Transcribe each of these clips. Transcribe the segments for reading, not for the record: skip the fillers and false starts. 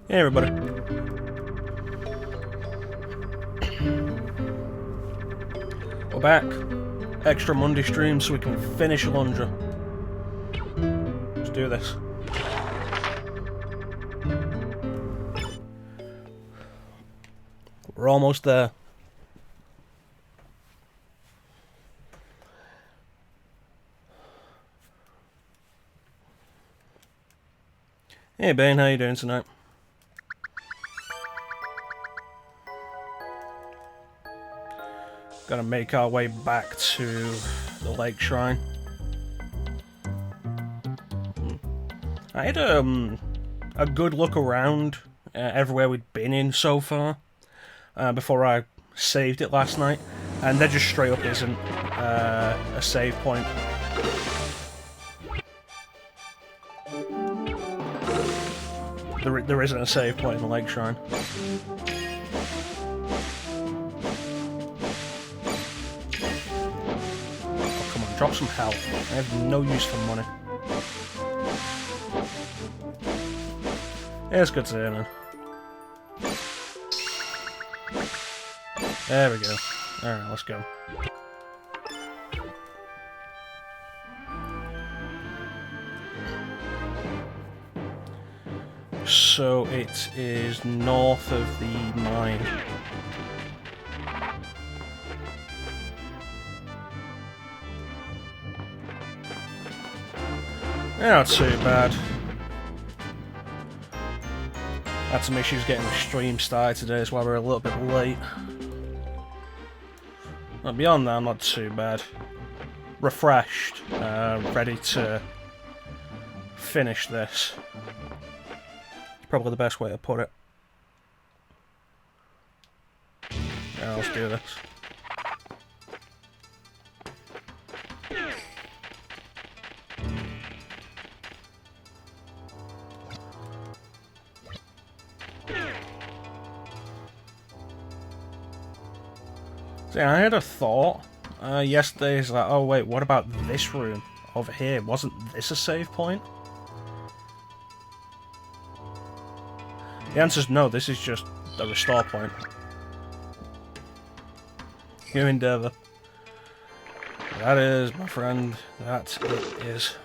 Hey everybody. We're back. Extra Monday stream so we can finish Alundra. Let's do this. We're almost there. Hey Bane, how you doing tonight? Gotta make our way back to the lake shrine. I had a good look around everywhere we'd been in so far before I saved it last night, and there just straight up isn't a save point. There isn't a save point in the lake shrine. Drop some health. I have no use for money. Yeah, it's good to hear, man. There we go. Alright, let's go. So it is north of the mine. Not too bad. Had some issues getting the stream started today, that's why we're a little bit late. But beyond that, I'm not too bad. Refreshed, ready to finish this. It's probably the best way to put it. Yeah, let's do this. See, I had a thought yesterday, it's like, oh wait, what about this room over here? Wasn't this a save point? The answer is no, this is just a restore point. New endeavour. That is, my friend, that it is.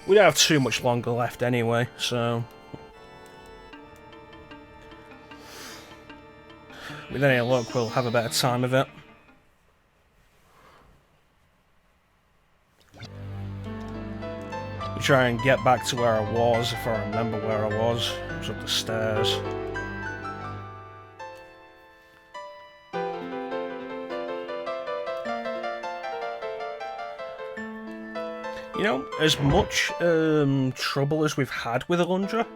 We don't have too much longer left anyway, so... with any luck, we'll have a better time of it. We try and get back to where I was, if I remember where I was. It was up the stairs. You know, as much trouble as we've had with Alundra,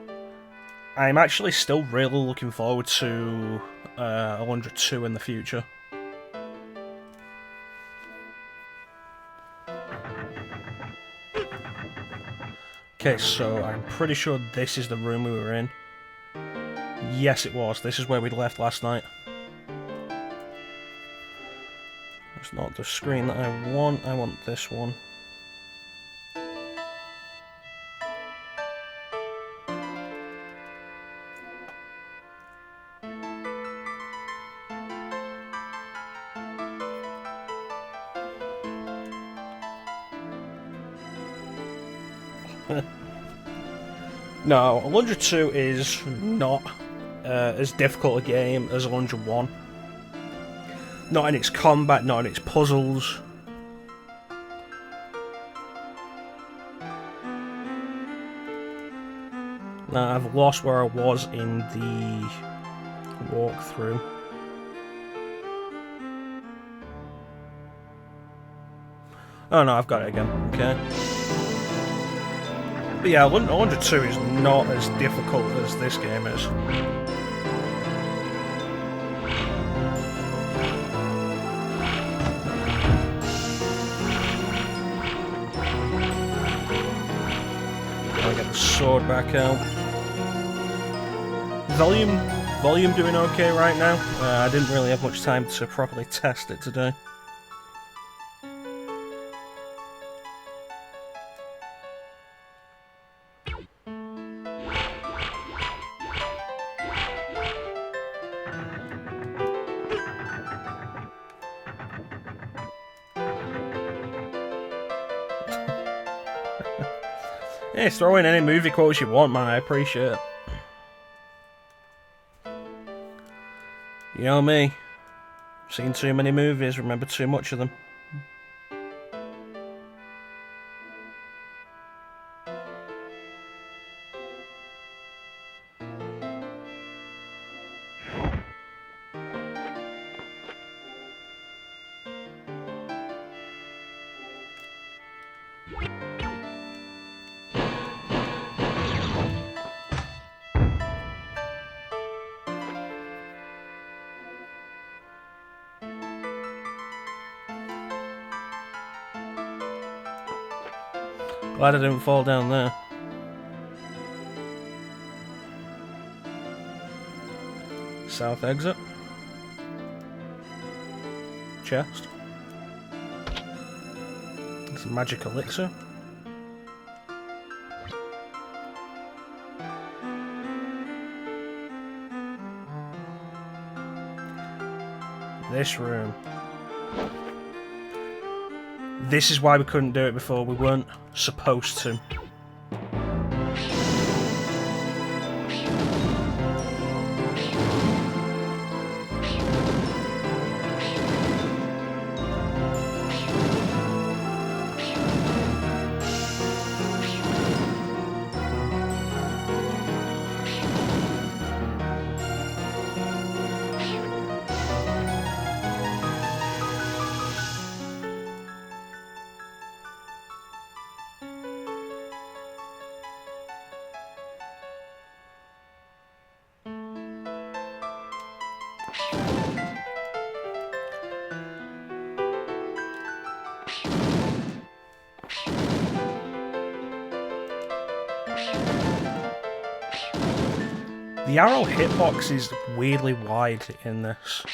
I'm actually still really looking forward to Alundra 2 in the future. Okay, so I'm pretty sure this is the room we were in. Yes, it was. This is where we left last night. It's not the screen that I want this one. No, Alundra 2 is not as difficult a game as Alundra 1. Not in its combat, not in its puzzles. Now, I've lost where I was in the walkthrough. Oh no, I've got it again, okay. But yeah, Alundra 2 is not as difficult as this game is. Gotta get the sword back out. Volume doing okay right now. I didn't really have much time to properly test it today. Hey, throw in any movie quotes you want, man. I appreciate it. You know me. Seen too many movies, remember too much of them. Glad I didn't fall down there. South exit. Chest. Some magic elixir. This room. This is why we couldn't do it before. We weren't supposed to. The arrow hitbox is weirdly wide in this.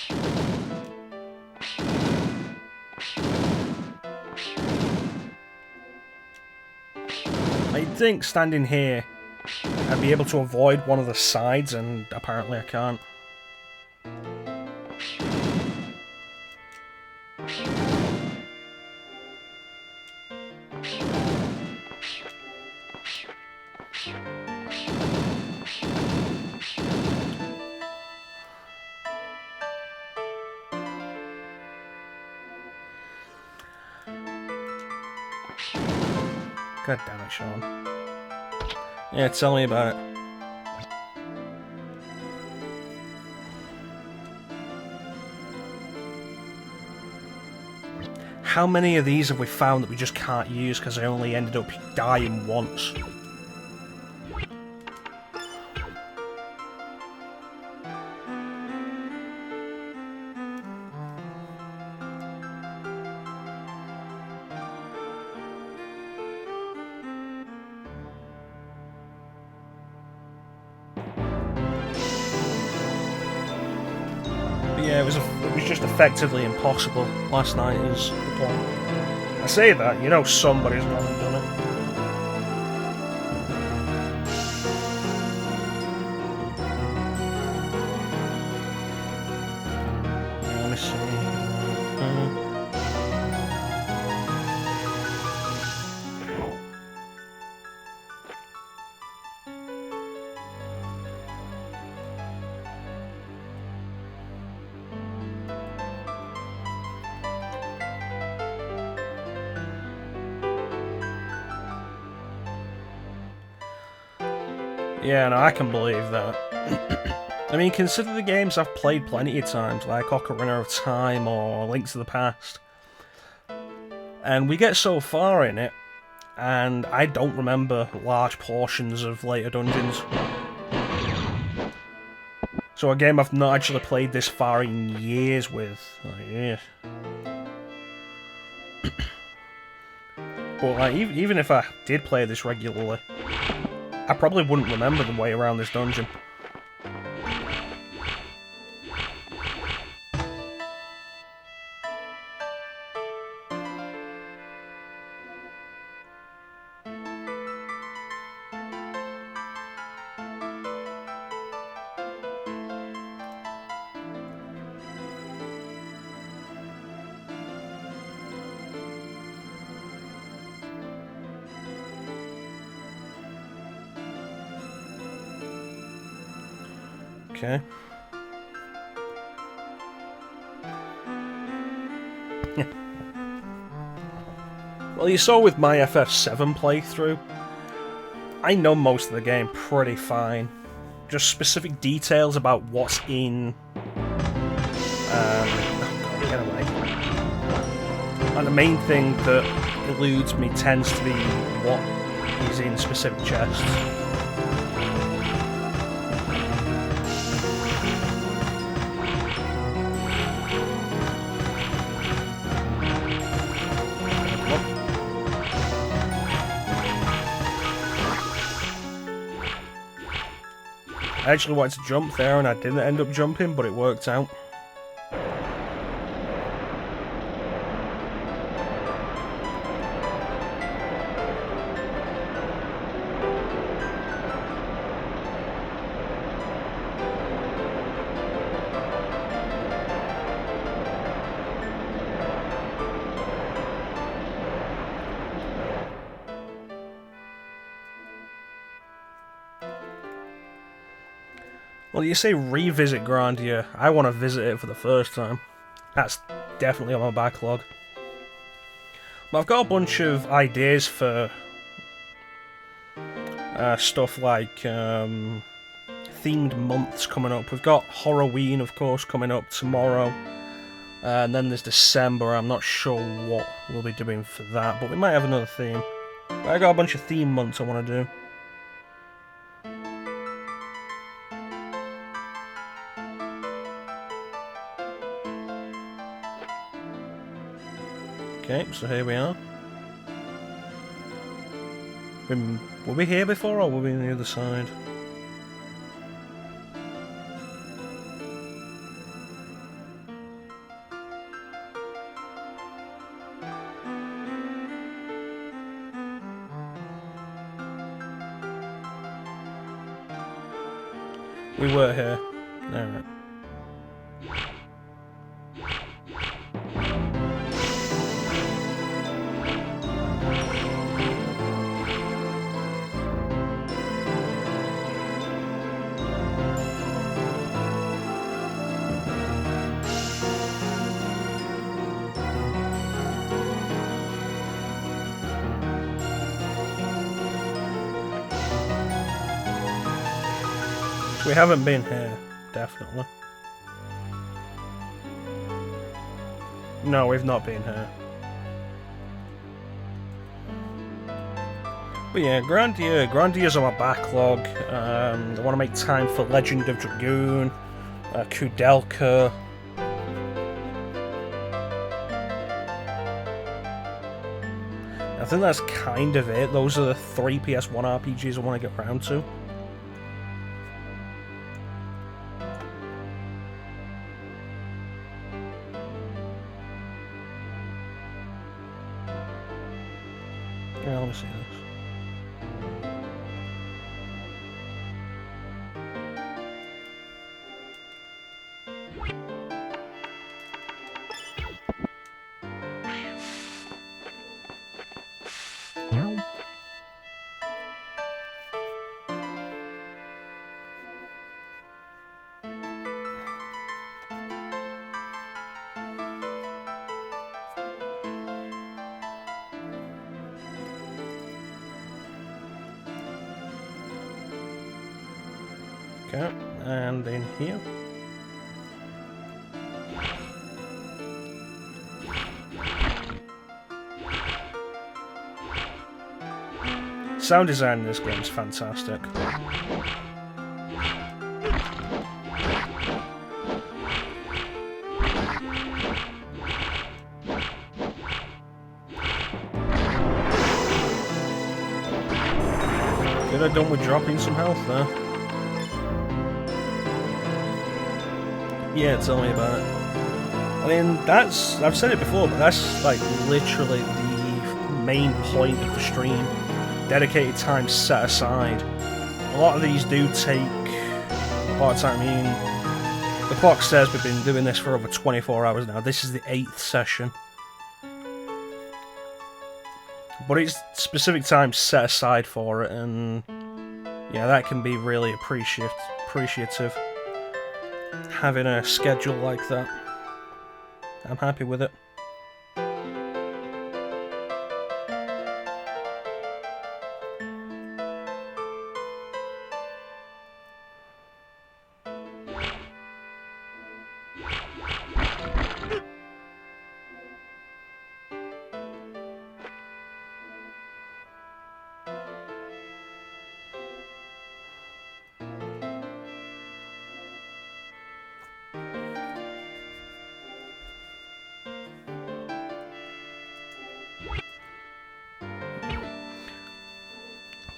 I'd think standing here I'd be able to avoid one of the sides, and apparently I can't. God damn it, Shaun. Yeah, tell me about it. How many of these have we found that we just can't use because I only ended up dying once? Yeah, it was just effectively impossible last night is the point. I say that, you know somebody's gone and done it. Yeah, let me see. Yeah, no, I can believe that. I mean, consider the games I've played plenty of times, like Ocarina of Time or Link to the Past. And we get so far in it, and I don't remember large portions of later dungeons. So a game I've not actually played this far in years with. Oh, yeah. But like, even if I did play this regularly, I probably wouldn't remember the way around this dungeon. Okay. Well, you saw with my FF7 playthrough, I know most of the game pretty fine. Just specific details about what's in... oh god, get away. And the main thing that eludes me tends to be what is in specific chests. I actually wanted to jump there and I didn't end up jumping, but it worked out. Well, you say revisit Grandia. I want to visit it for the first time. That's definitely on my backlog. But I've got a bunch of ideas for stuff like themed months coming up. We've got Halloween, of course, coming up tomorrow. And then there's December. I'm not sure what we'll be doing for that, but we might have another theme. But I got a bunch of theme months I want to do. Okay, so here we are. Were we here before, or were we on the other side? We were here. Alright. We haven't been here, definitely. No, we've not been here. But yeah, Grandia's on my backlog. I want to make time for Legend of Dragoon, Kudelka. I think that's kind of it. Those are the 3 PS1 RPGs I want to get around to. Yeah, let me see this. Okay, and in here. Sound design in this game is fantastic. Could have done with dropping some health there. Yeah, tell me about it. I mean, I've said it before, but that's like literally the main point of the stream. Dedicated time set aside. A lot of these do take a lot of time. I mean, the clock says we've been doing this for over 24 hours now. This is the 8th session. But it's specific time set aside for it, and yeah, that can be really appreciative. having a schedule like that. I'm happy with it.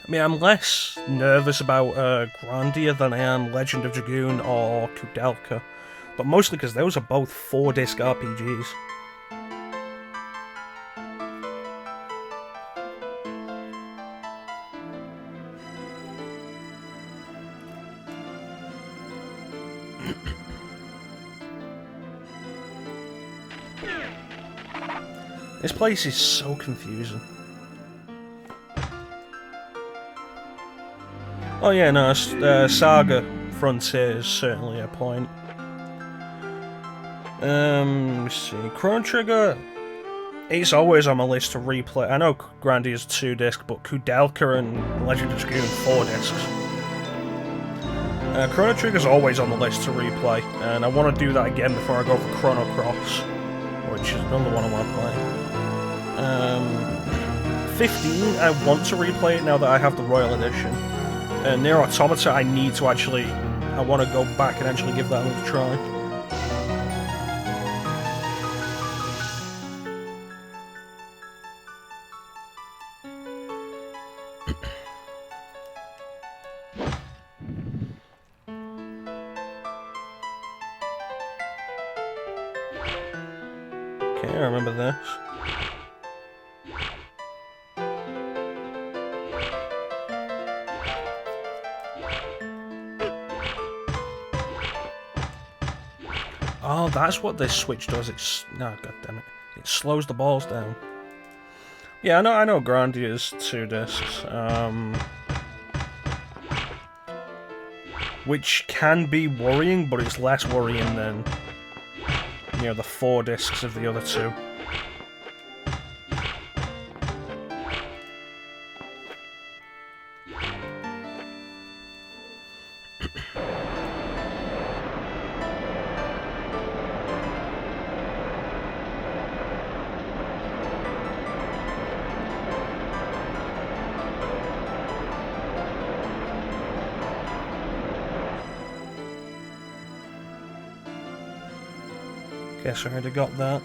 I mean, I'm less nervous about Grandia than I am Legend of Dragoon or Kudelka, but mostly because those are both 4-disc RPGs. This place is so confusing. Oh yeah, no, Saga Frontier is certainly a point. Let's see, Chrono Trigger, it's always on my list to replay. I know Grandia's 2-disc, but Kudelka and Legend of Dragoon 4 discs. Chrono Trigger's always on the list to replay, and I want to do that again before I go for Chrono Cross, which is another one I want to play. 15, I want to replay it now that I have the Royal Edition. Near Automata, I need to actually... I want to go back and actually give that another try. Okay, I remember this. Oh, that's what this switch does. It's... No, god damn it. It slows the balls down. Yeah, I know Grandia's 2 discs. Which can be worrying, but it's less worrying than, you know, the 4 discs of the other 2. Guess I already got that.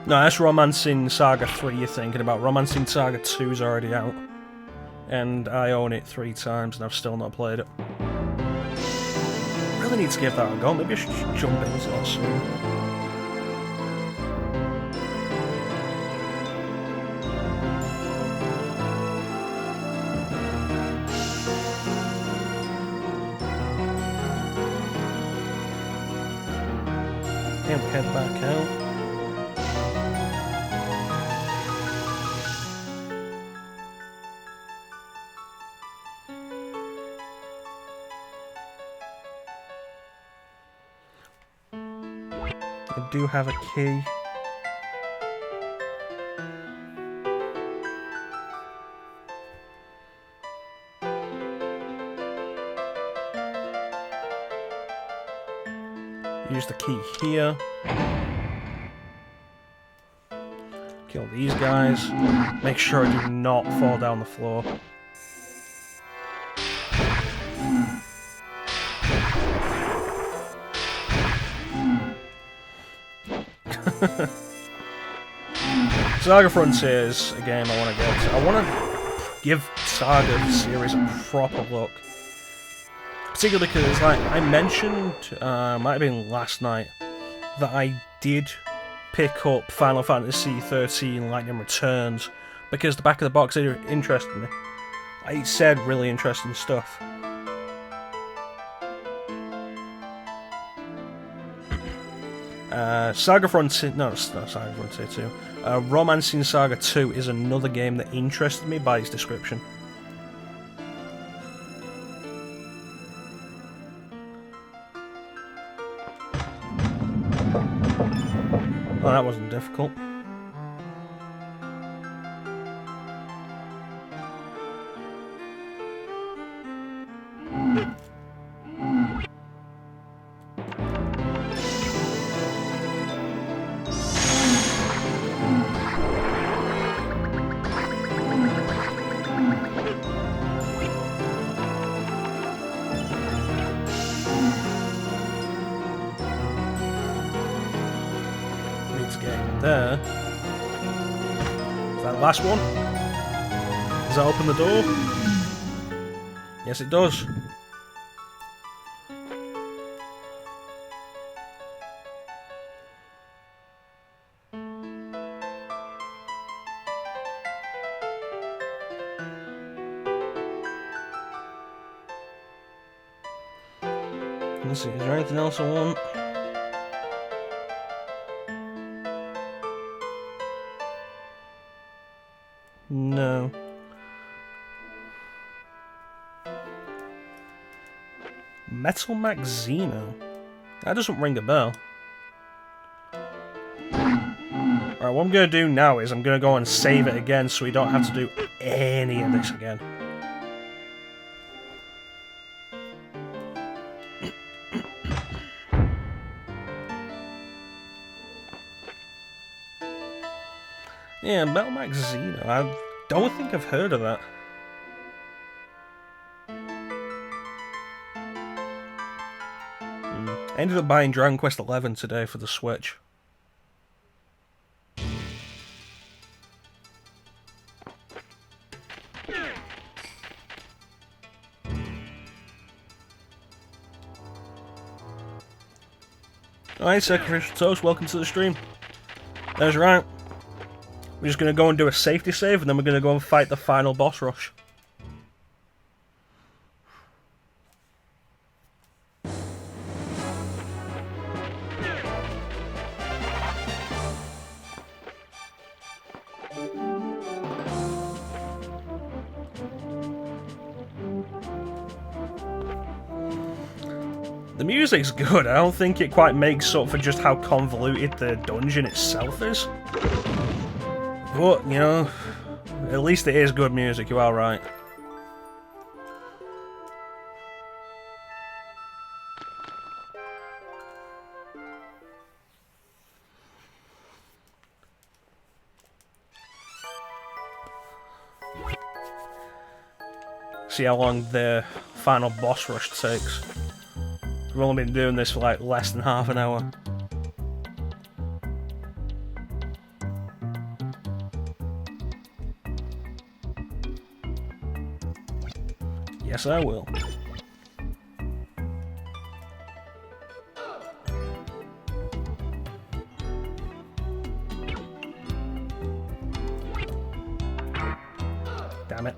No, that's Romancing Saga 3 you're thinking about. Romancing Saga 2 is already out. And I own it 3 times and I've still not played it. I really need to give that a go. Maybe I should jump into that soon. And we head back out. I do have a key. Use the key here. Kill these guys. Make sure I do not fall down the floor. Saga Frontier is a game I want to get to. I want to give Saga series a proper look. Particularly because, like, I mentioned, might have been last night, that I did pick up Final Fantasy 13 Lightning Returns because the back of the box interested me. It said really interesting stuff. Saga Frontier... No, it's not Saga Frontier 2. Romancing Saga 2 is another game that interested me by its description. Oh, that wasn't difficult. There. Is that the last one? Does that open the door? Yes, it does. Let's see, is there anything else I want? No. Metal Max Xeno? That doesn't ring a bell. Alright, what I'm going to do now is I'm going to go and save it again so we don't have to do any of this again. Yeah, Metal Max Xeno. I don't think I've heard of that. I ended up buying Dragon Quest XI today for the Switch. Alright, Sacrificial Toast, welcome to the stream. That's right. We're just going to go and do a safety save, and then we're going to go and fight the final boss rush. The music's good. I don't think it quite makes up for just how convoluted the dungeon itself is. But, you know, at least it is good music, you are right. See how long the final boss rush takes. We've only been doing this for like less than half an hour. Yes, I will. Damn it.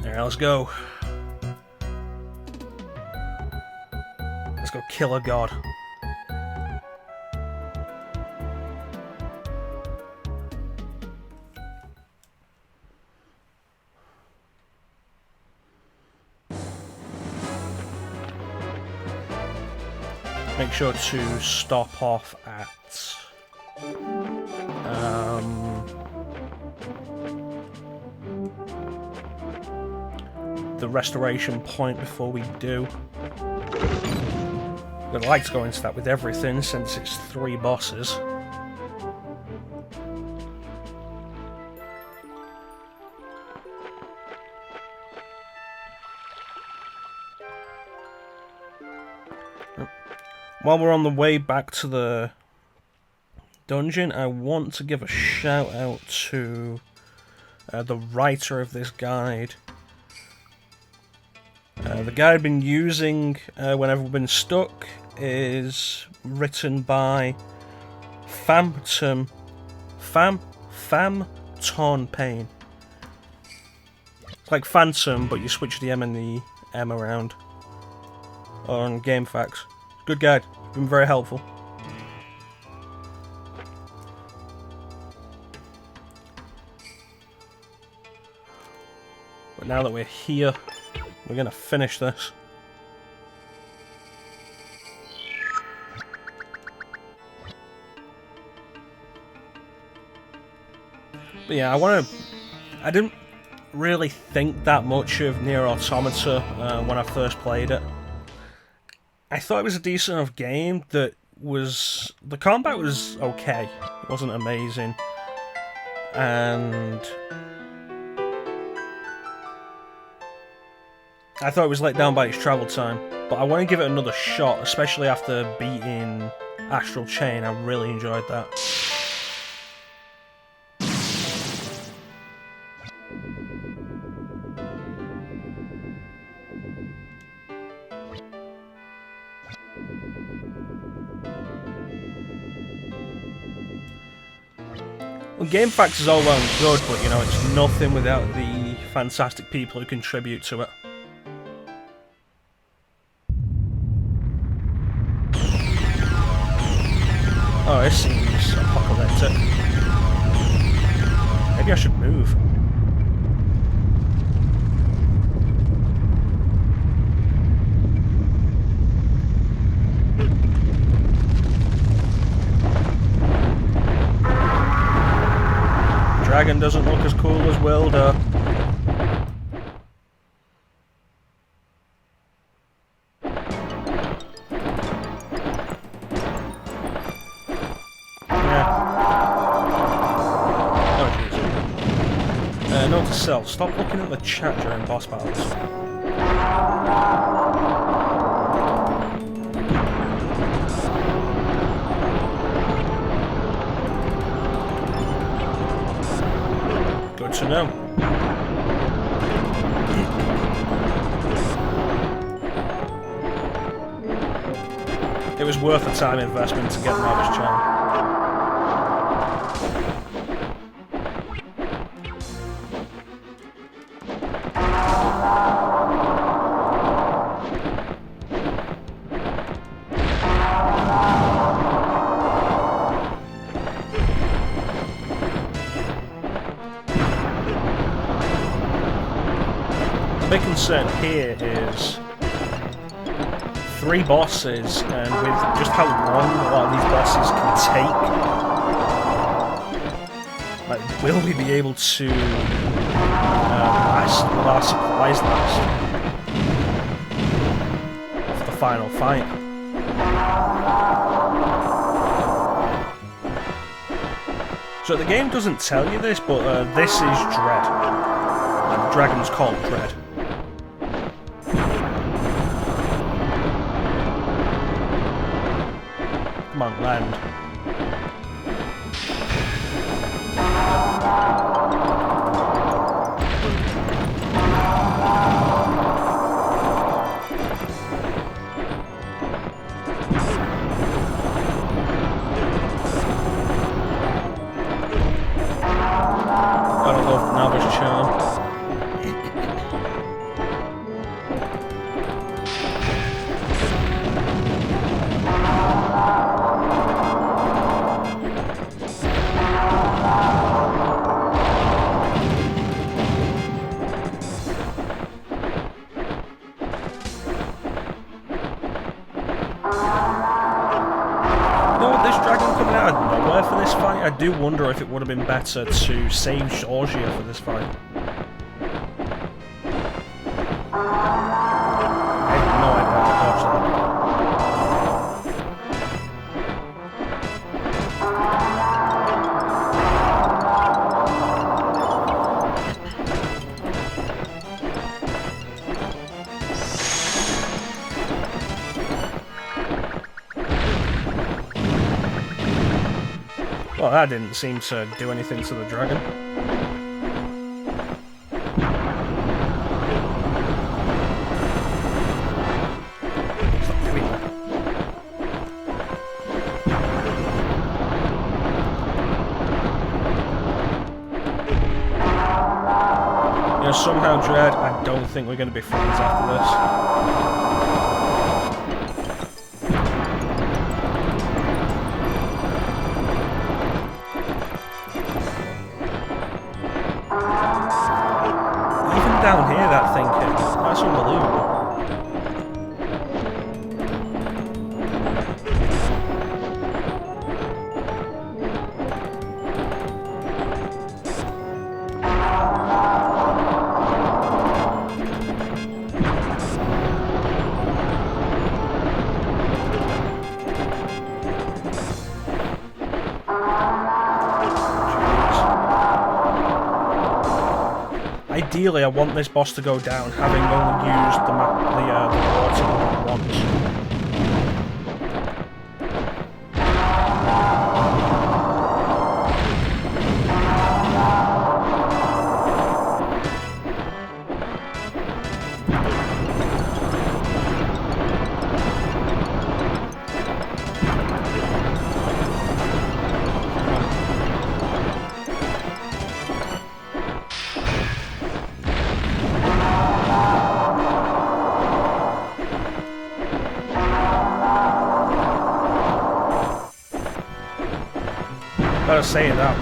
Alright, let's go. Let's go kill a god. Make sure to stop off at the restoration point before we do. I'd like to go into that with everything since it's 3 bosses. While we're on the way back to the dungeon, I want to give a shout out to the writer of this guide. The guide I've been using whenever we've been stuck is written by Famton Payne. It's like Phantom, but you switch the M and the M around on GameFAQs. Good guide. It's been very helpful. But now that we're here, we're going to finish this. But yeah, I didn't really think that much of Nier Automata when I first played it. I thought it was a decent enough game that was... The combat was okay. It wasn't amazing. And... I thought it was let down by its travel time, but I want to give it another shot, especially after beating Astral Chain. I really enjoyed that. Well, GameFAQs is all well and good, but you know, it's nothing without the fantastic people who contribute to it. Oh, this seems apocalyptic. Maybe I should move. Dragon doesn't look as cool as Wilder. Note to self, stop looking at the chat during boss battles. Good to know. It was worth the time investment to get Novice Charm. The big concern here is 3 bosses, and with just how long a lot of these bosses can take, like, will we be able to last, will our supplies last for the final fight? So the game doesn't tell you this, but this is Dread. The dragon's called Dread. Come on, land. Gotta love Novice Charm. For this fight, I do wonder if it would have been better to save Georgia for this fight. I have no idea how to dodge that. Well, that didn't seem to do anything to the dragon. somehow dread I don't think we're going to be friends after this. Down here, that thing hits. That's unbelievable. Ideally, I want this boss to go down, having only used the water once. Gotta say that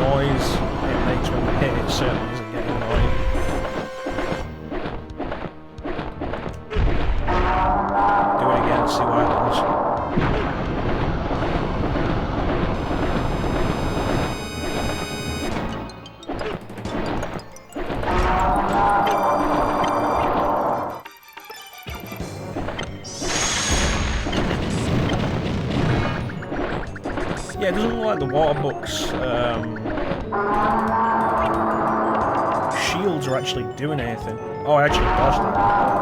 noise it makes when you hit it certainly isn't getting annoying. Do it again and see what happens. Yeah, it doesn't look like the water buck's shields are actually doing anything. Oh, I actually dodged that.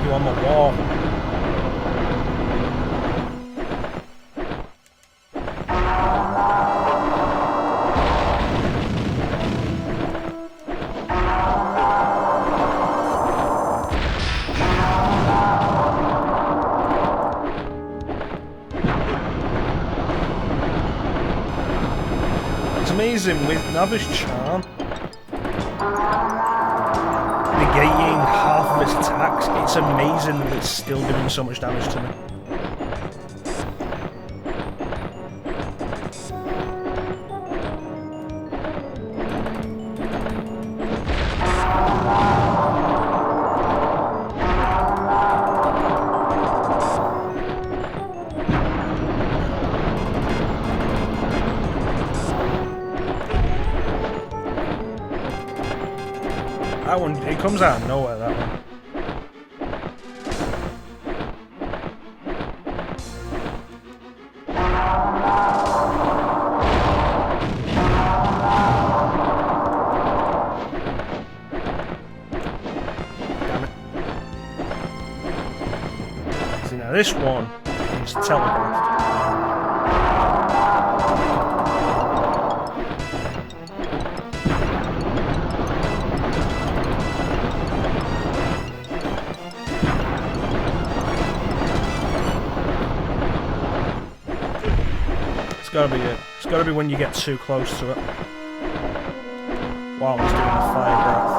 On the wall. It's amazing with Navi's charm negating half of its attacks, it's amazing that it's still doing so much damage to me. That one, it comes out of nowhere, that one. Damn it. See, now this one is telegraphed. It's gotta be it. It's gotta be when you get too close to it. While it's doing the fire breath.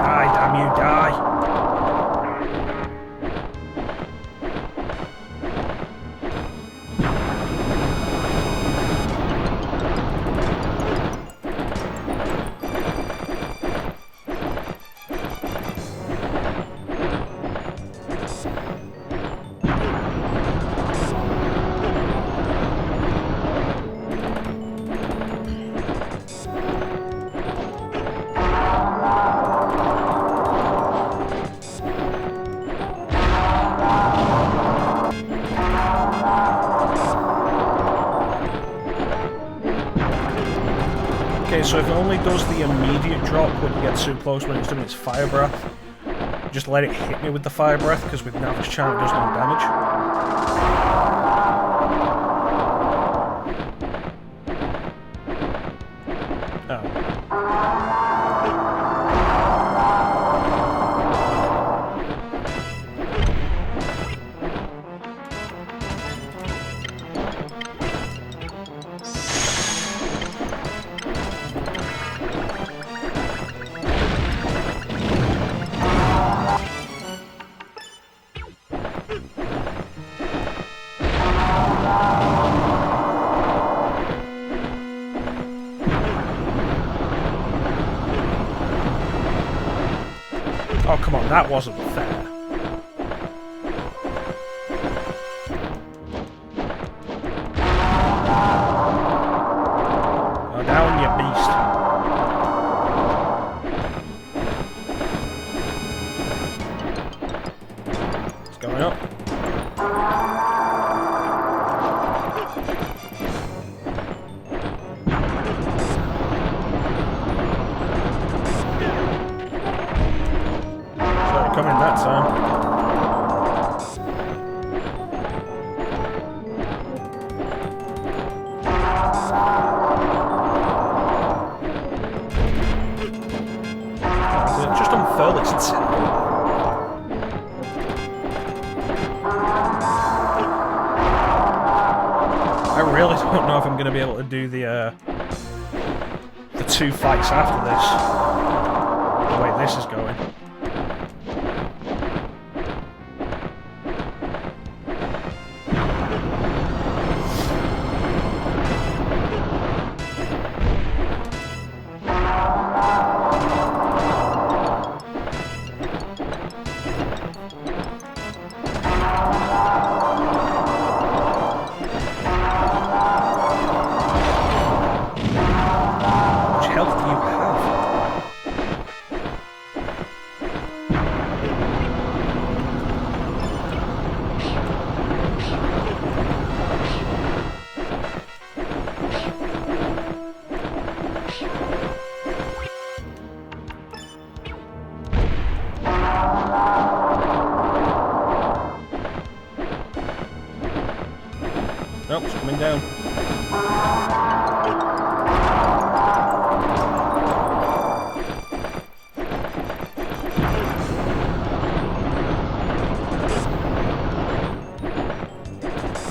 Die, damn you, die! so if it only does the immediate drop when you get too close when it's doing its fire breath, just let it hit me with the fire breath, because with Navis Chant it does no damage. Oh, come on, that wasn't fair. Oh, down, you beast. It's going up. Coming that time. Just unfurl its tail. I really don't know if I'm going to be able to do the 2 fights after this. The way this is going. Nope, it's coming down.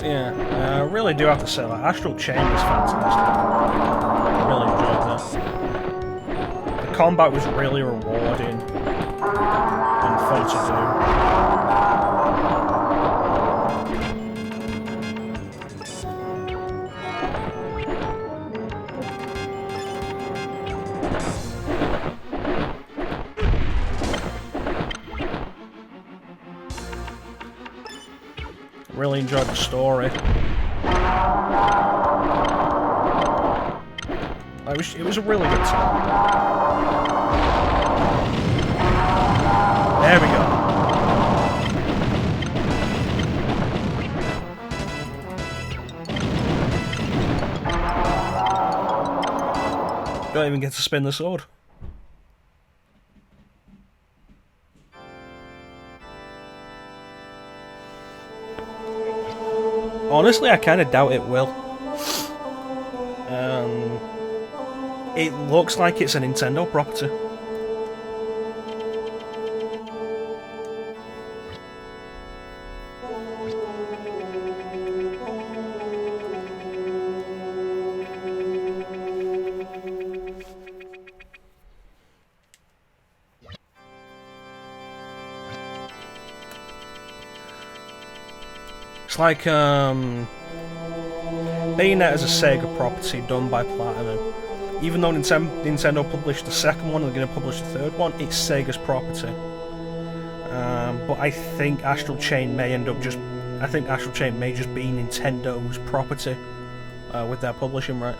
Yeah, I really do have to say, like, Astral Chain was fantastic. I really enjoyed that. The combat was really rewarding and fun to do. Really enjoyed the story. It was a really good time. There we go. Don't even get to spin the sword. Honestly, I kind of doubt it will. It looks like it's a Nintendo property. It's like, Bayonetta is a Sega property done by Platinum. Even though Nintendo published the second one and they're going to publish the third one, it's Sega's property. But I think Astral Chain may end up just... I think Astral Chain may just be Nintendo's property with their publishing right.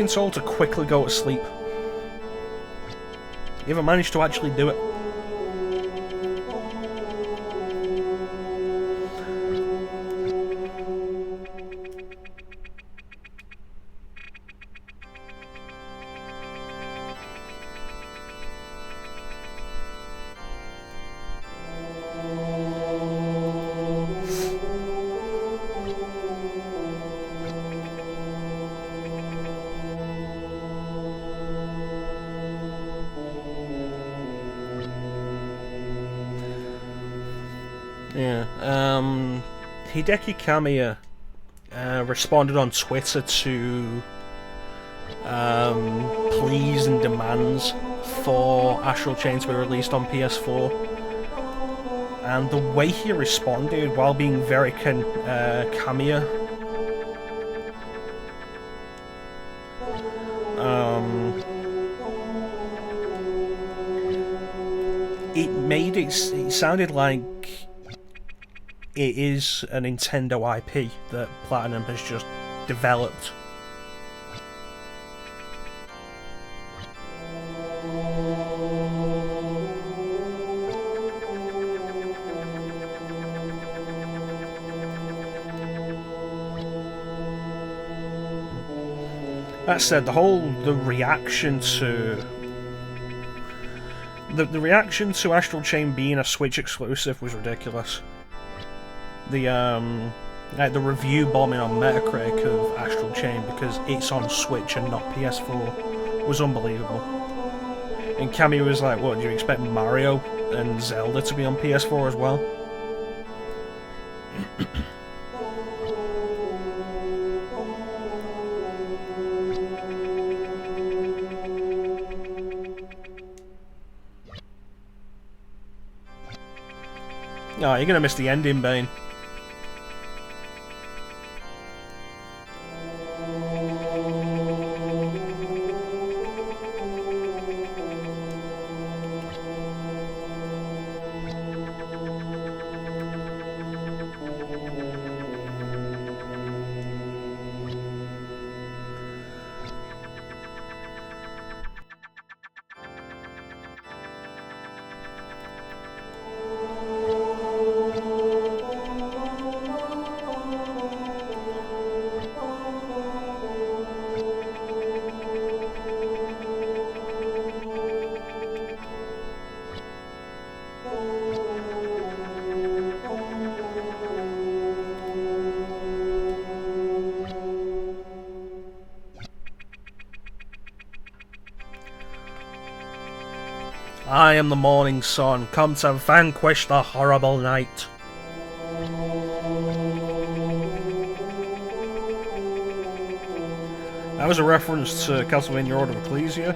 been told to quickly go to sleep. You haven't managed to actually do it. Yeah, Hideki Kamiya responded on Twitter to pleas and demands for Astral Chain to be released on PS4, and the way he responded, while being very Kamiya, it sounded like it is a Nintendo IP that Platinum has just developed. That said, the reaction to the reaction to Astral Chain being a Switch exclusive was ridiculous. The review bombing on Metacritic of Astral Chain because it's on Switch and not PS4 was unbelievable. And Cammy was like, "What, do you expect Mario and Zelda to be on PS4 as well?" Oh, you're gonna miss the ending, Bane. I am the morning sun, come to vanquish the horrible night. That was a reference to Castlevania Order of Ecclesia,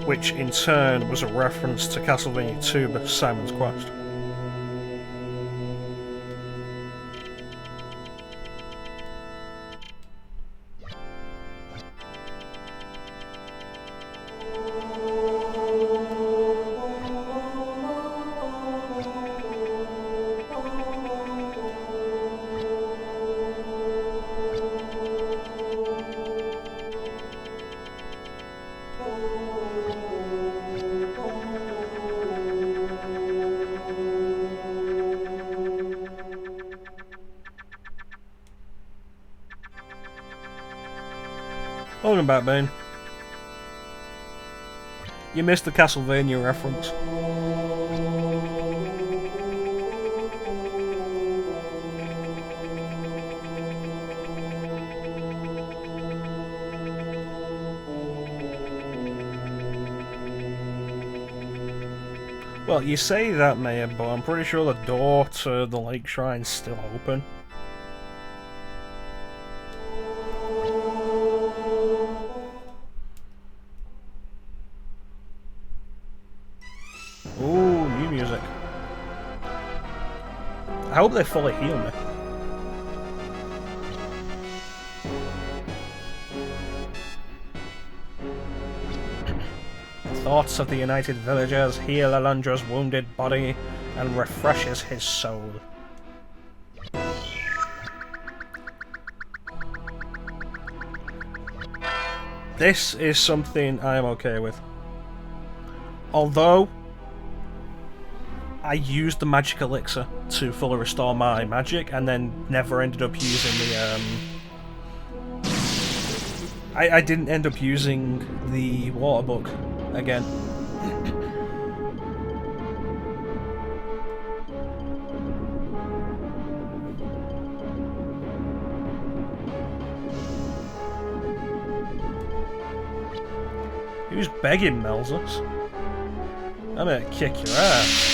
which in turn was a reference to Castlevania 2 Simon's Quest. Welcome back, Bane. You missed the Castlevania reference. Well, you say that, Mayor, but I'm pretty sure the door to the Lake Shrine's still open. Ooh, new music. I hope they fully heal me. Thoughts of the united villagers heal Alundra's wounded body and refreshes his soul. This is something I am okay with. Although, I used the magic elixir to fully restore my magic and then never ended up using the... I didn't end up using the water book again. Who's begging, Melzas? I'm gonna kick your ass.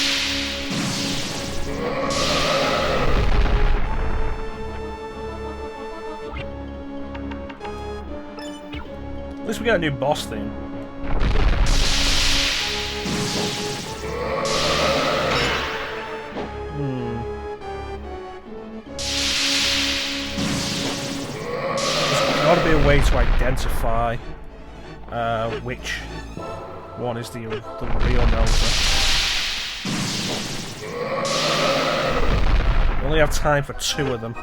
At least we got a new boss theme. There's gotta be a way to identify which one is the real Melza. We only have time for 2 of them.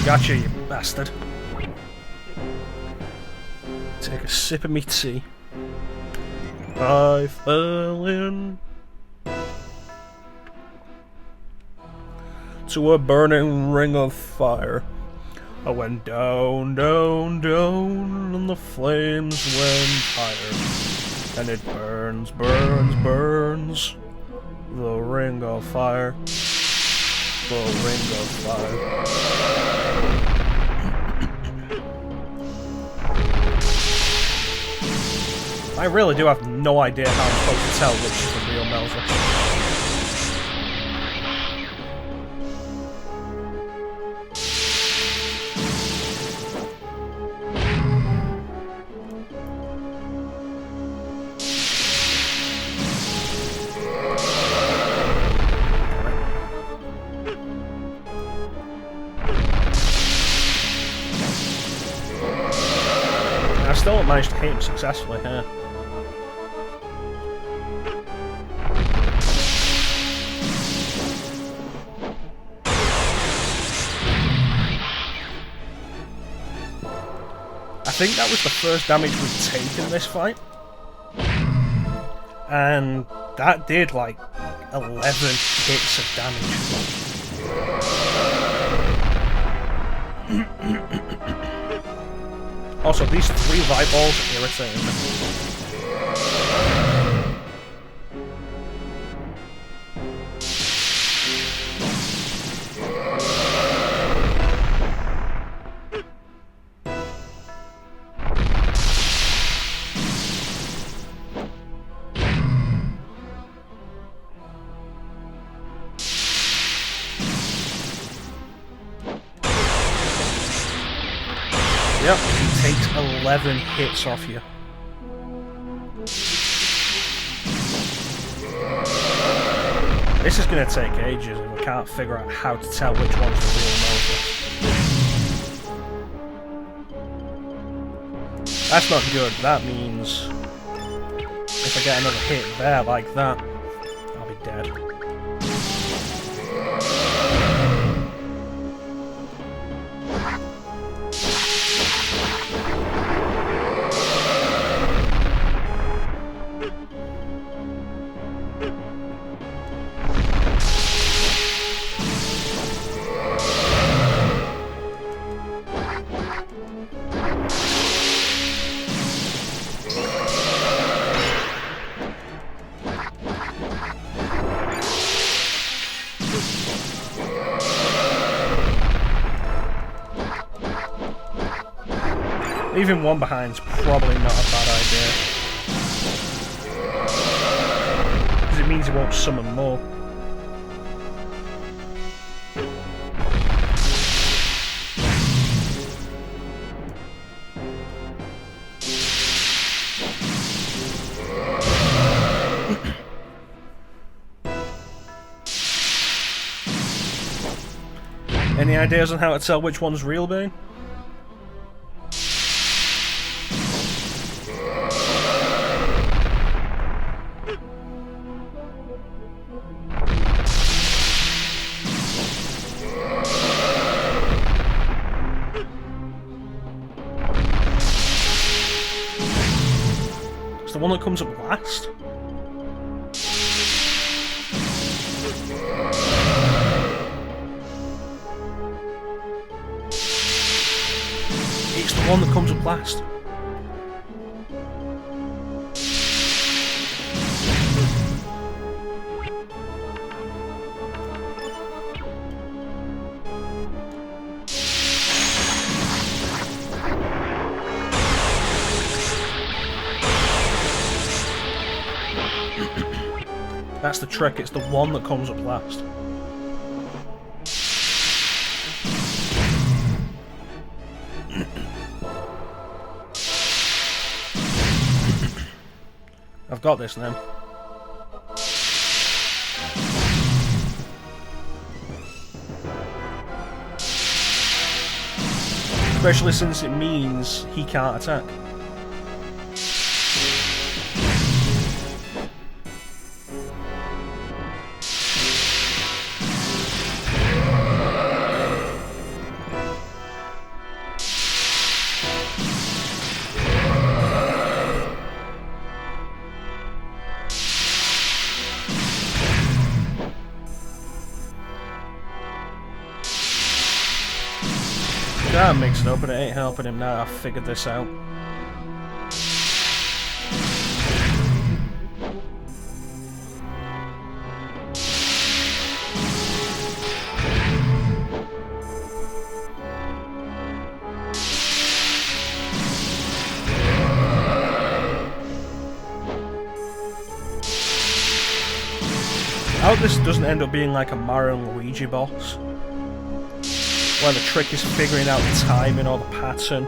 Gotcha, you bastard. Take a sip of me tea. I fell in to a burning ring of fire. I went down, down, down, and the flames went higher. And it burns, burns, burns. The ring of fire. The ring of fire. I really do have no idea how I'm supposed to tell which is the real Melza. I still haven't managed to hit him successfully here. I think that was the first damage we'd taken this fight. And that did like 11 hits of damage. Also, these 3 light balls are irritating me. Yep, he takes 11 hits off you. This is going to take ages and we can't figure out how to tell which one's the real Melza. That's not good. That means if I get another hit there like that, I'll be dead. Leaving one behind's probably not a bad idea. Because it means he won't summon more. Any ideas on how to tell which one's real Bane? one that comes up last? It's the one that comes up last. That's the trick, it's the one that comes up last. I've got this now. Especially since it means he can't attack. Can't mix it up, but it ain't helping him now. I've figured this out. I hope this doesn't end up being like a Mario and Luigi boss, where the trick is figuring out the timing or the pattern.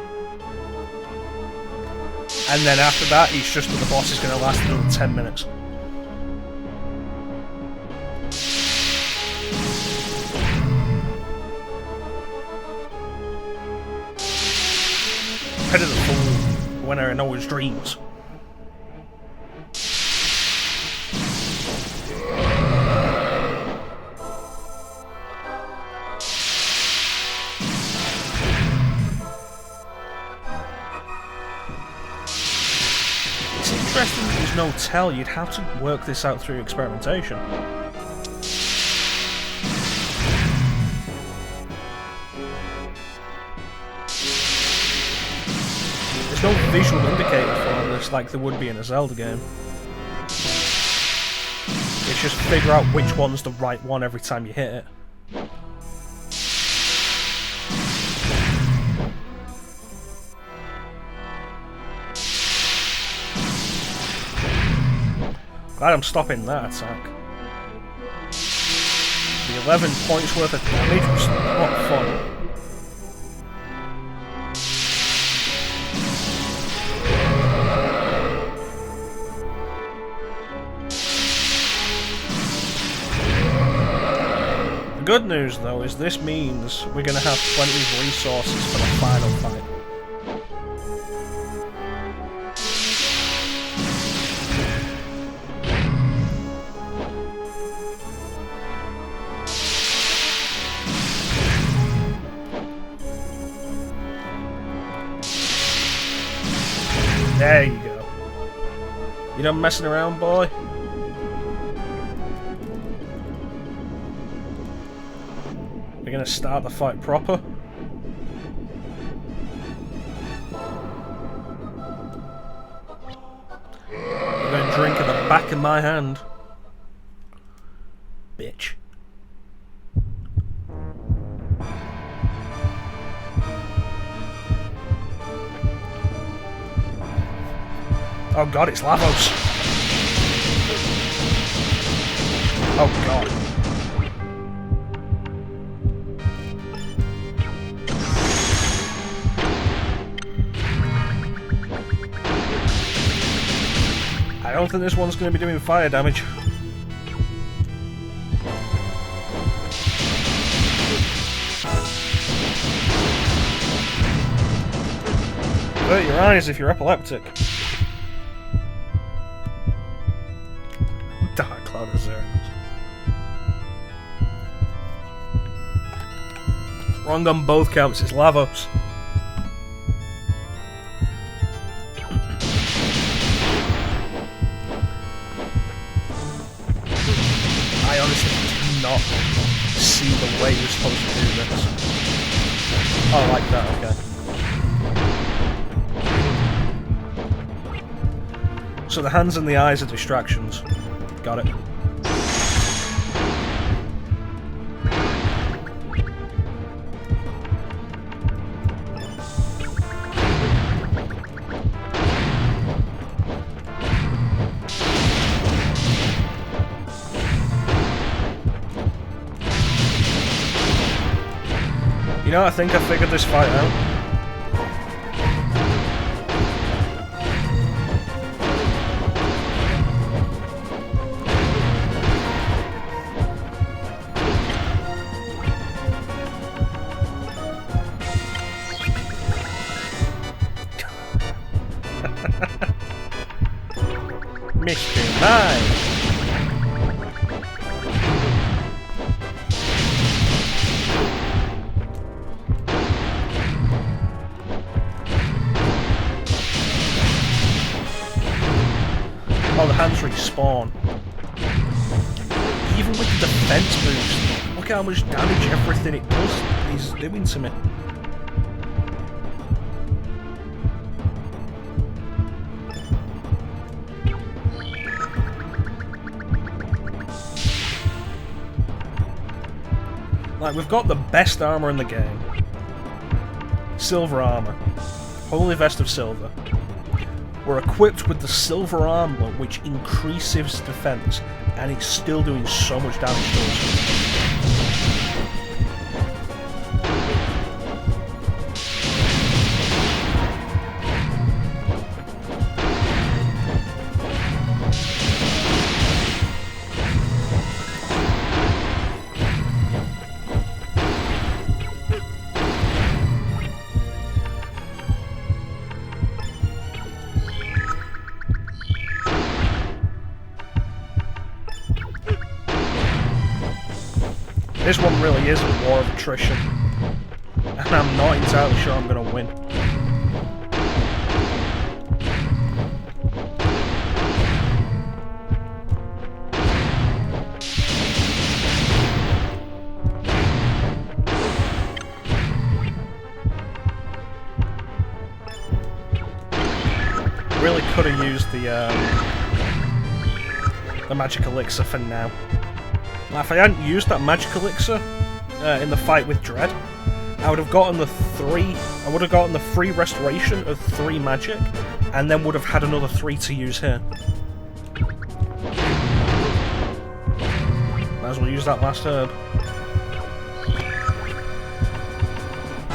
And then after that, it's just that the boss is going to last another 10 minutes. Head of the fool, when I know his dreams. Interesting that there's no tell. You'd have to work this out through experimentation. There's no visual indicator for this like there would be in a Zelda game. It's just figure out which one's the right one every time you hit it. Glad I'm stopping that attack. The 11 points worth of damage was not fun. The good news though is this means we're going to have plenty of resources for the final fight. There you go. You done messing around, boy? We're gonna start the fight proper. I'm gonna drink at the back of my hand. Bitch. Oh god, it's Lavos. Oh god. I don't think this one's going to be doing fire damage. Avert your eyes if you're epileptic. Dark Cloud of Xerxes. Wrong on both counts, it's Lavos. way you're supposed to do this. Oh, like that, okay. So the hands and the eyes are distractions. Got it. You know, I think I figured this fight out. Mr. Mime! Oh, the hands respawn. Even with the defense boost, look how much damage everything it does is doing to me. Like, we've got the best armor in the game. Silver armor. Holy Vest of Silver. We're equipped with the silver armor, which increases defense, and it's still doing so much damage to us. This one really is a war of attrition, and I'm not entirely sure I'm going to win. Really could have used the magic elixir for now. Now, if I hadn't used that magic elixir in the fight with Dread, I would have gotten the free restoration of 3 magic, and then would have had another 3 to use here. Might as well use that last herb.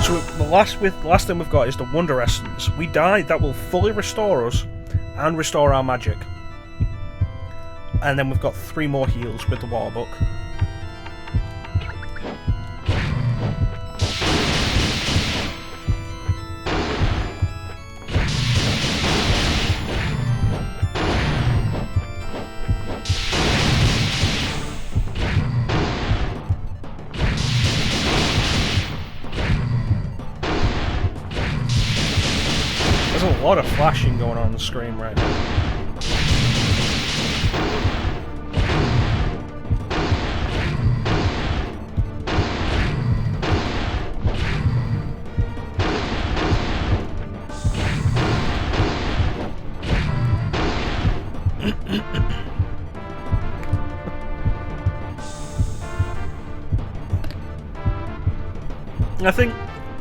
So the last thing we've got is the Wonder Essence. We die, that will fully restore us and restore our magic. And then we've got 3 more heals with the Water Book. There's a lot of flashing going on the screen right now. I think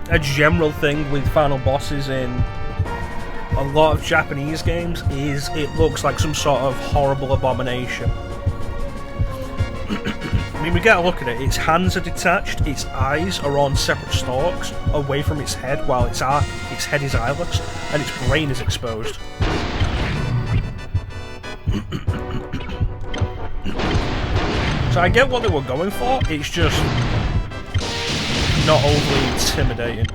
a general thing with final bosses in a lot of Japanese games is it looks like some sort of horrible abomination. I mean, we get a look at it. Its hands are detached, its eyes are on separate stalks away from its head, while its head is eyeless, and its brain is exposed. So I get what they were going for, it's just not overly intimidating.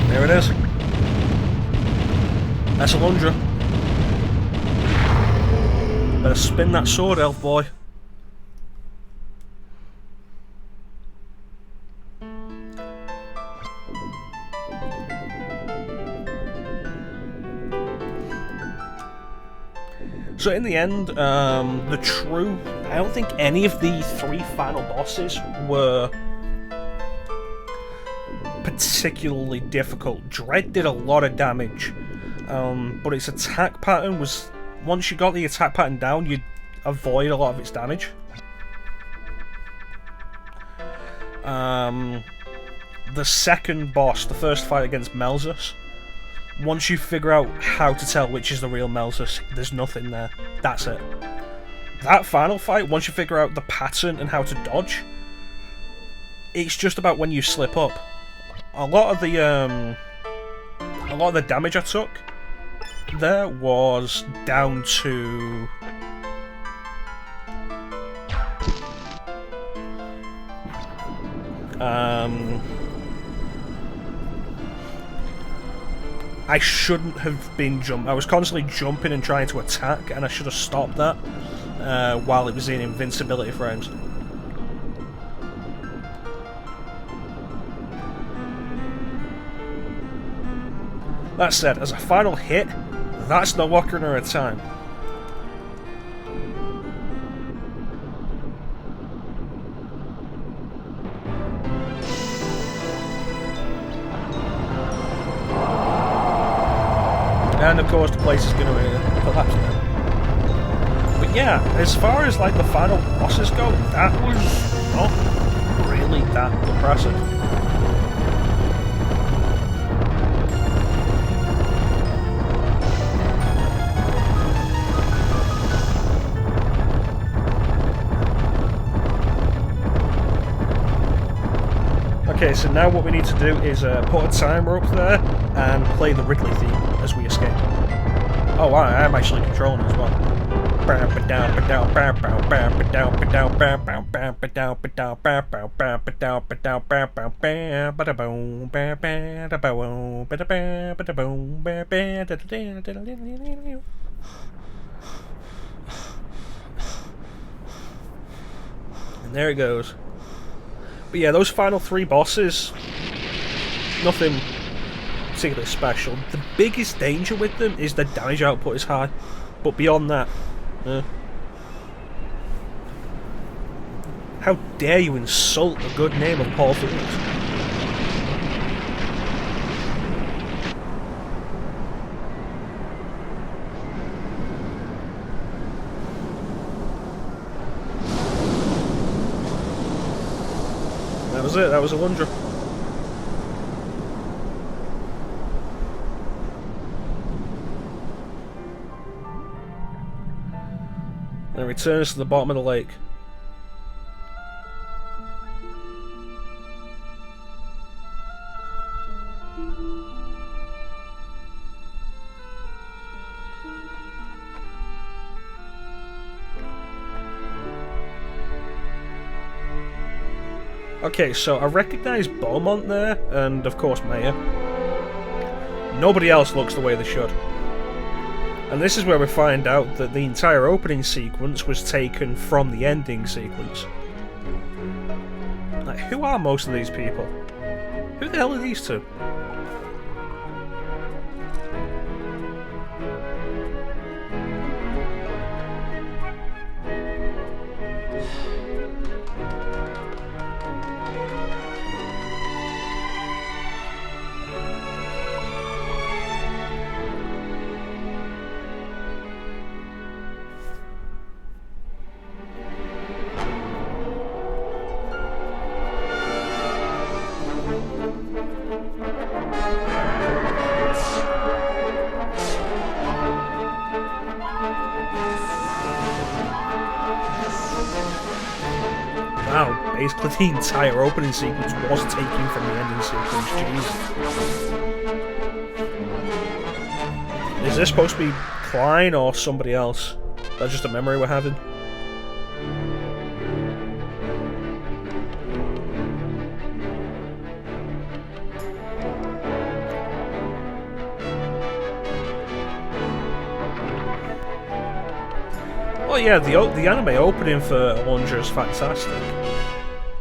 There it is. That's Alundra. Better spin that sword, elf boy. So in the end, I don't think any of the 3 final bosses were particularly difficult. Dread did a lot of damage, but its attack pattern was, once you got the attack pattern down, you'd avoid a lot of its damage. The second boss, the first fight against Melzas, once you figure out how to tell which is the real Melzas, there's nothing there. That's it. That final fight, once you figure out the pattern and how to dodge, it's just about when you slip up. A lot of the damage I took there was down to I shouldn't have been I was constantly jumping and trying to attack, and I should have stopped that while it was in invincibility frames. That said, as a final hit, that's no Ocarina of Time. And of course the place is going to collapse now. But yeah, as far as like the final bosses go, that was not really that impressive. Okay, so now what we need to do is put a timer up there and play the Ridley theme as we escape. Oh, I am actually controlling as well. And there it goes. But yeah, those final 3 bosses, nothing particularly special. The biggest danger with them is the damage output is high, but beyond that, how dare you insult the good name of Paul Felix? That was it, that was Alundra. And it returns to the bottom of the lake. Okay, so I recognise Beaumont there, and of course Maya. Nobody else looks the way they should. And this is where we find out that the entire opening sequence was taken from the ending sequence. Like, who are most of these people? Who the hell are these two? Wow, basically the entire opening sequence was taken from the ending sequence, jeez. Is this supposed to be Klein or somebody else? That's just a memory we're having. Well, yeah, the anime opening for Alundra is fantastic.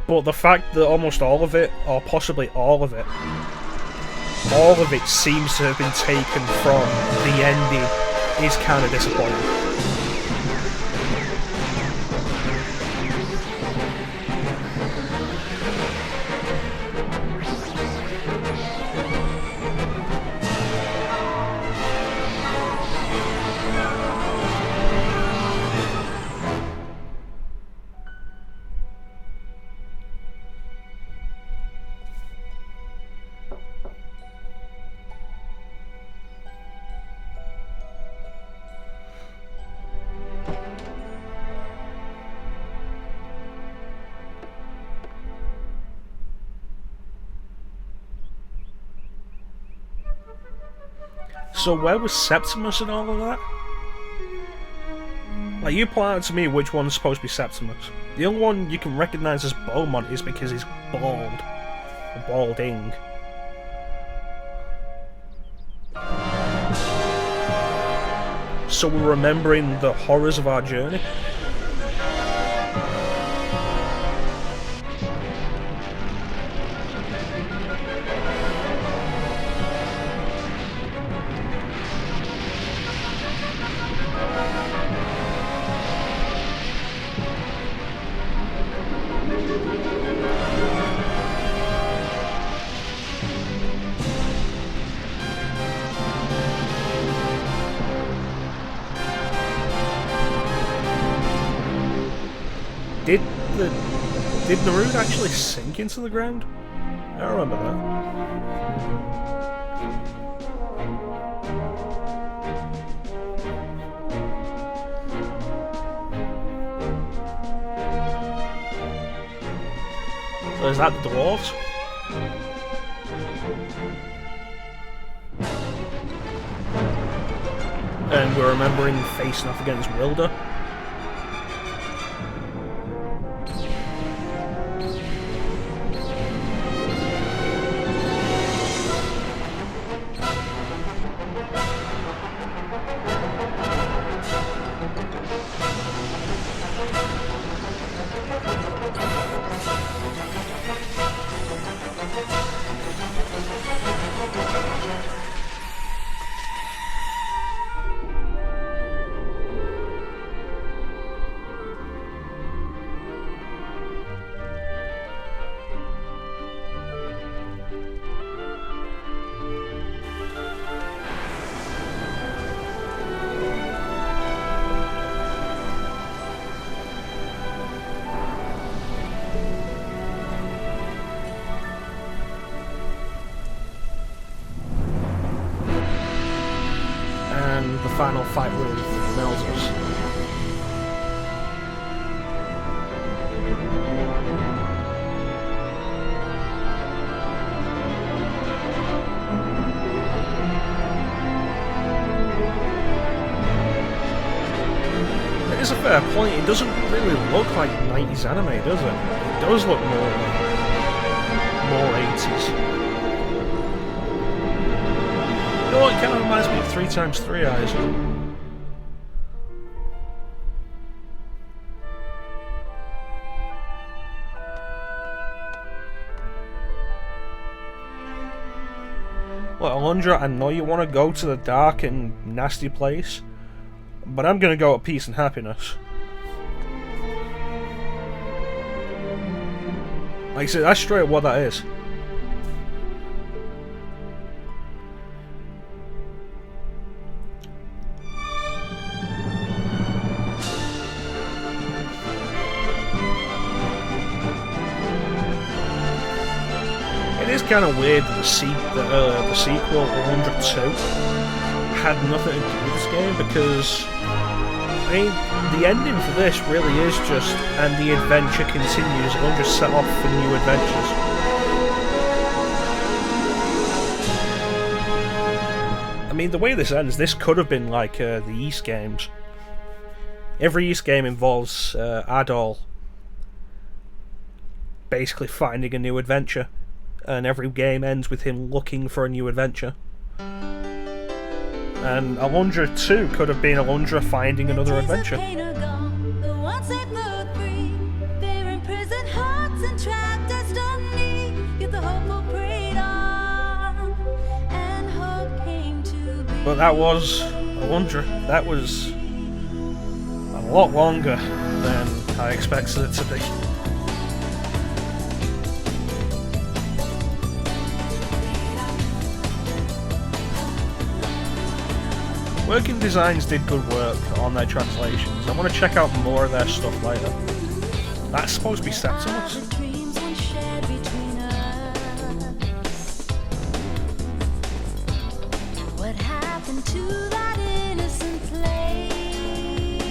But the fact that almost all of it, or possibly all of it seems to have been taken from the ending is kind of disappointing. So where was Septimus and all of that? Like, you point out to me which one's supposed to be Septimus. The only one you can recognise as Beaumont is because he's bald. Or balding. So we're remembering the horrors of our journey. Did Naruto actually sink into the ground? I don't remember that. So is that the dwarves? And we're remembering facing off against Wilder. Final fight with Melzas. It is a fair point, it doesn't really look like 90s anime, does it? It does look more 80s. You know what, it kind of reminds me of 3x3 Eyes. Look, Alundra, I know you want to go to the dark and nasty place, but I'm going to go at peace and happiness. Like I said, that's straight up what that is. Kind of weird that the sequel, Alundra 2, had nothing to do with this game, because I mean, the ending for this really is just, and the adventure continues, Alundra set off for new adventures. I mean, the way this ends, this could have been like the East games. Every East game involves Adol basically finding a new adventure. And every game ends with him looking for a new adventure. And Alundra 2 could have been Alundra finding another adventure. But that was Alundra. That was a lot longer than I expected it to be. Working Designs did good work on their translations. I want to check out more of their stuff later. That's supposed to be Septimus.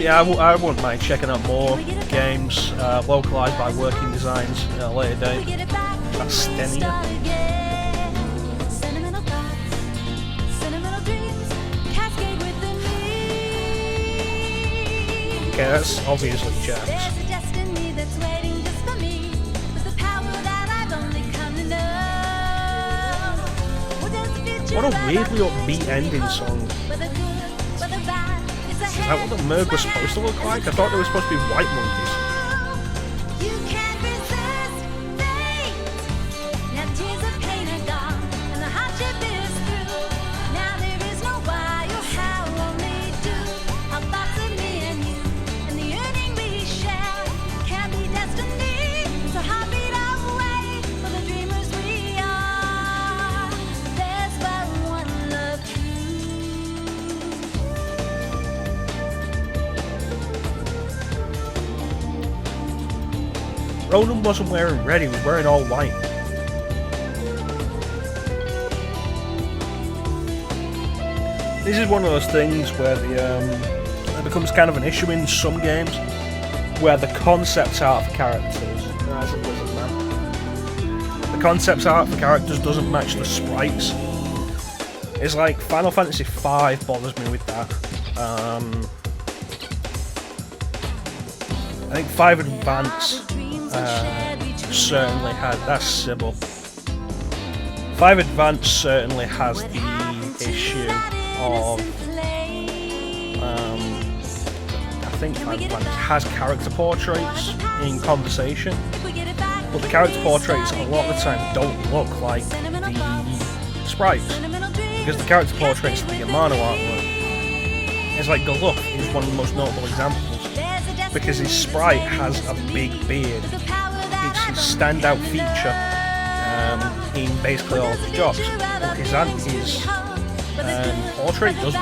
Yeah, I wouldn't mind checking out more games localised by Working Designs at a later date. That's Stenia. Okay, that's obviously Jax. What a weirdly upbeat ending song. Is that what the Merg was supposed to look like? I thought they were supposed to be white monkeys. Ronan wasn't wearing red, he was wearing all white. This is one of those things where it becomes kind of an issue in some games, where the concept art for characters, the concept art for characters doesn't match the sprites. It's like Final Fantasy V bothers me with that. I think 5 Advance certainly had, that's Sybil. 5 Advance certainly has the issue of I think 5 Advance has character portraits in conversation, but the character portraits a lot of the time don't look like the sprites, because the character portraits of the Amano artwork. It's like Galuf is one of the most notable examples, because his sprite has a big beard. It's his standout feature in basically all of his jobs. But his portrait doesn't.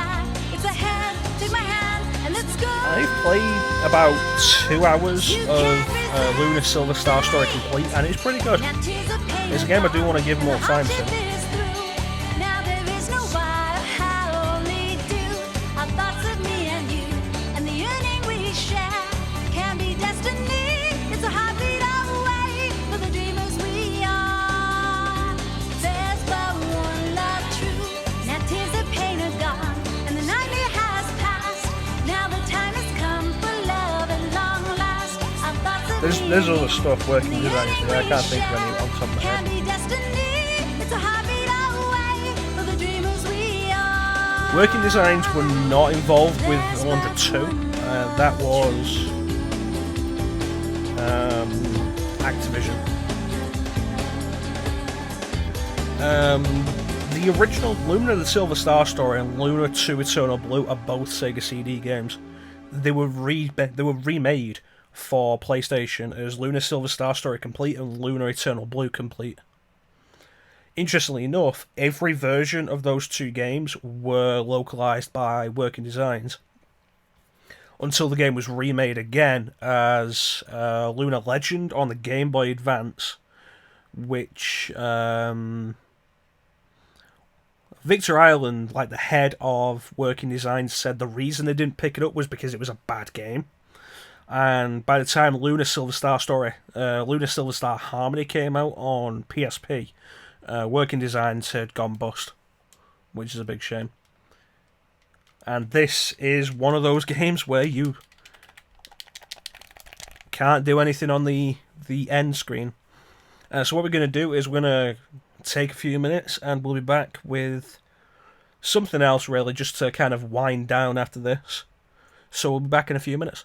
I've played about 2 hours of Luna Silver Star Story complete, and it's pretty good. It's a game I do want to give more time to. There's other stuff Working Designs do. I can't think of any on top of my head. Working Designs were not involved with Alundra 2. That was Activision. The original Luna the Silver Star Story and Luna 2 Eternal Blue are both Sega CD games. They were remade for PlayStation as Luna Silver Star Story Complete and Luna Eternal Blue Complete. Interestingly enough, every version of those 2 games were localized by Working Designs until the game was remade again as Luna Legend on the Game Boy Advance, which Victor Ireland, like the head of Working Designs, said the reason they didn't pick it up was because it was a bad game. And by the time Luna Silver Star Harmony came out on PSP, Working Designs had gone bust, which is a big shame. And this is one of those games where you can't do anything on the end screen. So what we're going to do is we're going to take a few minutes and we'll be back with something else really, just to kind of wind down after this. So we'll be back in a few minutes.